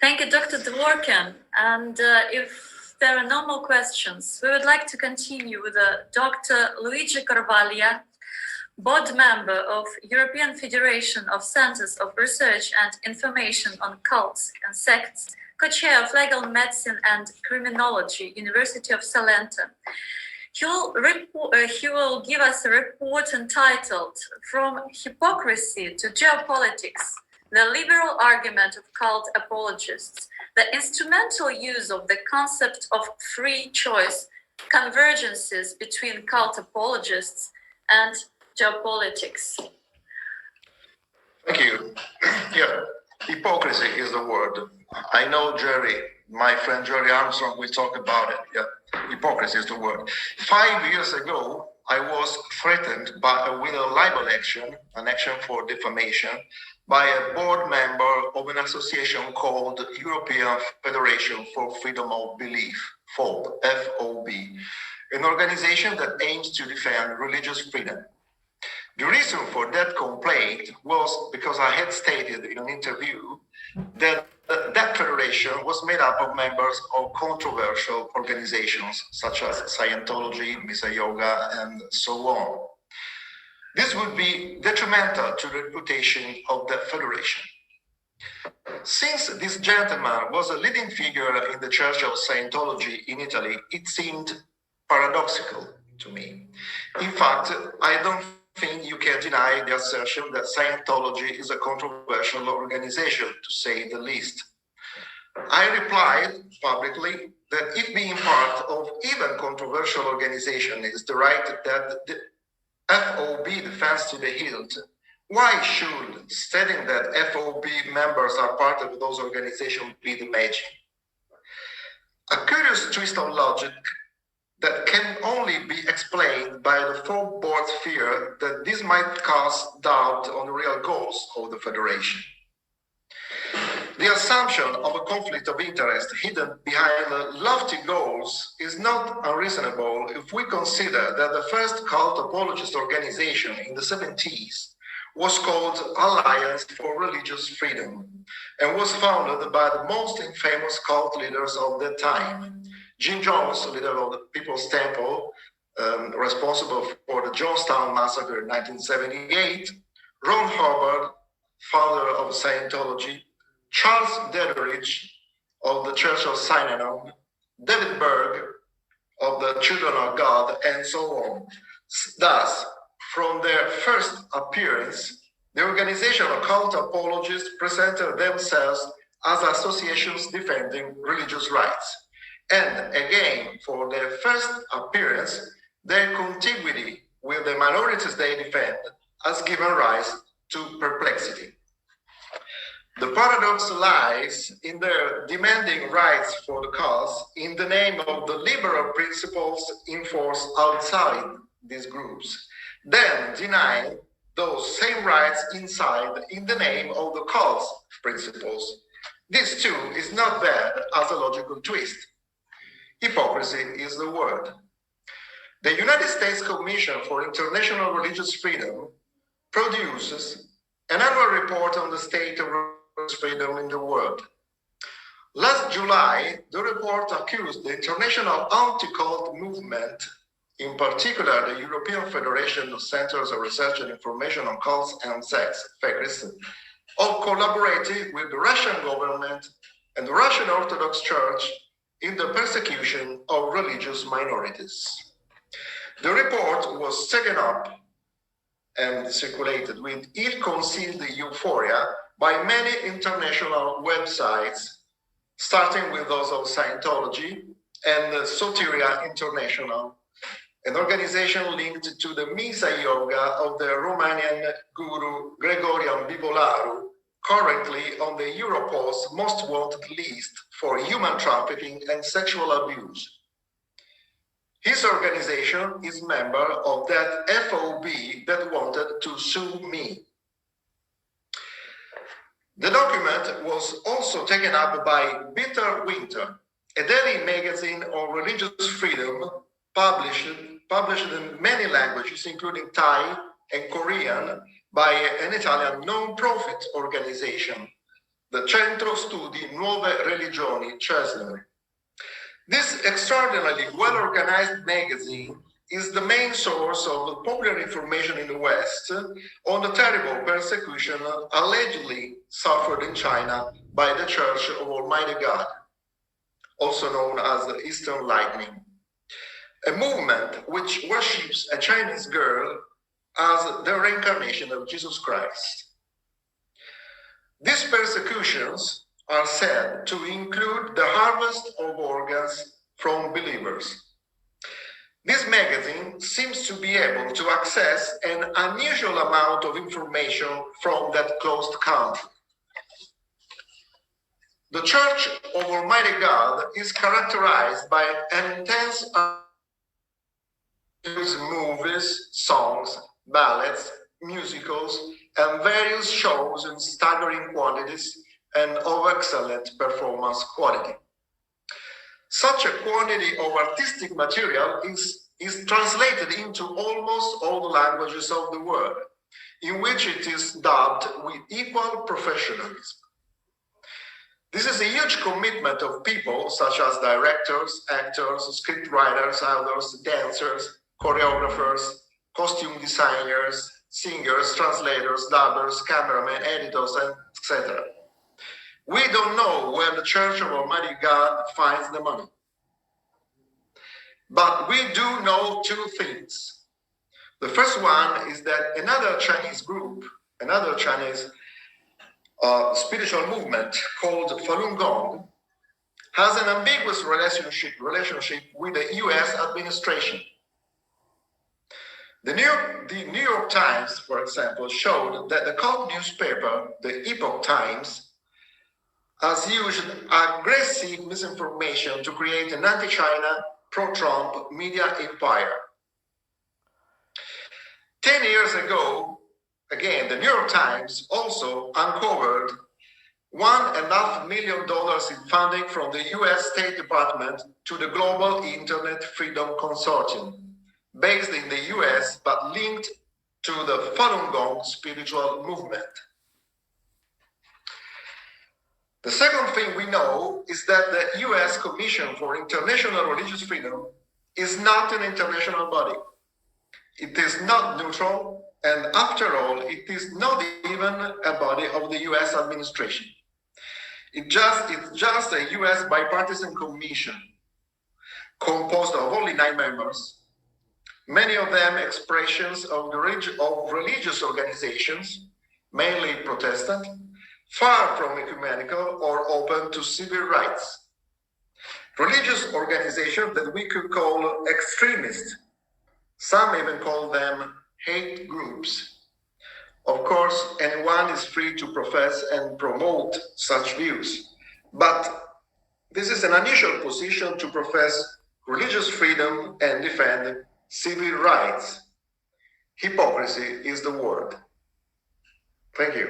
Thank you, Dr. Dworkin. And if there are no more questions, we would like to continue with Dr. Luigi Corvaglia, board member of European Federation of Centers of Research and Information on Cults and Sects, co-chair of Legal Medicine and Criminology, University of Salento. He will give us a report entitled From Hypocrisy to Geopolitics, the liberal argument of cult apologists, the instrumental use of the concept of free choice, convergences between cult apologists and geopolitics. Thank you. Yeah, hypocrisy is the word. I know Jerry, my friend Jerry Armstrong, will talk about it. Yeah, hypocrisy is the word. 5 years ago, I was threatened with a libel action, an action for defamation, by a board member of an association called European Federation for Freedom of Belief, FOB, FOB, an organization that aims to defend religious freedom. The reason for that complaint was because I had stated in an interview that that federation was made up of members of controversial organizations such as Scientology, Misa Yoga, and so on. This would be detrimental to the reputation of the federation. Since this gentleman was a leading figure in the Church of Scientology in Italy, it seemed paradoxical to me. In fact, I don't think you can deny the assertion that Scientology is a controversial organization, to say the least. I replied publicly that if being part of even controversial organization is the right that the FOB defends to the hilt, why should stating that FOB members are part of those organizations be the magic? A curious twist of logic that can only be explained by the full board's fear that this might cast doubt on the real goals of the federation. The assumption of a conflict of interest hidden behind the lofty goals is not unreasonable if we consider that the first cult apologist organization in the 70s was called Alliance for Religious Freedom and was founded by the most infamous cult leaders of that time. Jim Jones, leader of the People's Temple, responsible for the Jonestown Massacre in 1978, Ron Hubbard, founder of Scientology, Charles Dederich of the Church of Synanon, David Berg of the Children of God, and so on. Thus, from their first appearance, the organization of cult apologists presented themselves as associations defending religious rights. And again, for their first appearance, their contiguity with the minorities they defend has given rise to perplexity. The paradox lies in their demanding rights for the cause in the name of the liberal principles in force outside these groups, then denying those same rights inside in the name of the cause principles. This too is not bad as a logical twist. Hypocrisy is the word. The United States Commission for International Religious Freedom produces an annual report on the state of religious freedom in the world. Last July, the report accused the international anti-cult movement, in particular the European Federation of Centers of Research and Information on Cults and Sects, FECRIS, of collaborating with the Russian government and the Russian Orthodox Church in the persecution of religious minorities. The report was taken up and circulated with ill-concealed euphoria by many international websites, starting with those of Scientology and Soteria International, an organization linked to the Misa Yoga of the Romanian guru Gregorian Bivolaru, currently on the Europol's most wanted list for human trafficking and sexual abuse. His organization is member of that FOB that wanted to sue me. The document was also taken up by Bitter Winter, a daily magazine on religious freedom published in many languages, including Thai and Korean, by an Italian non-profit organization, the Centro Studi Nuove Religioni, CeSAP. This extraordinarily well-organized magazine is the main source of popular information in the West on the terrible persecution allegedly suffered in China by the Church of Almighty God, also known as the Eastern Lightning, a movement which worships a Chinese girl as the reincarnation of Jesus Christ. These persecutions are said to include the harvest of organs from believers. This magazine seems to be able to access an unusual amount of information from that closed country. The Church of Almighty God is characterized by an intense movies, songs, ballads, musicals, and various shows in staggering quantities and of excellent performance quality. Such a quantity of artistic material is translated into almost all the languages of the world, in which it is dubbed with equal professionalism. This is a huge commitment of people such as directors, actors, scriptwriters, authors, dancers, choreographers, costume designers, singers, translators, dubbers, cameramen, editors, etc. We don't know where the Church of Almighty God finds the money. But we do know two things. The first one is that another Chinese group, another Chinese spiritual movement called Falun Gong has an ambiguous relationship with the US administration. The New York Times, for example, showed that the cult newspaper, the Epoch Times, has used aggressive misinformation to create an anti-China, pro-Trump media empire. 10 years ago, again, the New York Times also uncovered $1.5 million in funding from the US State Department to the Global Internet Freedom Consortium, based in the US but linked to the Falun Gong spiritual movement. The second thing we know is that the US Commission for International Religious Freedom is not an international body. It is not neutral, and after all, it is not even a body of the US administration. It's just a US bipartisan commission composed of only 9 members, many of them expressions of religious organizations, mainly Protestant, far from ecumenical or open to civil rights. Religious organizations that we could call extremist. Some even call them hate groups. Of course, anyone is free to profess and promote such views, but this is an unusual position to profess religious freedom and defend civil rights. Hypocrisy is the word. Thank you.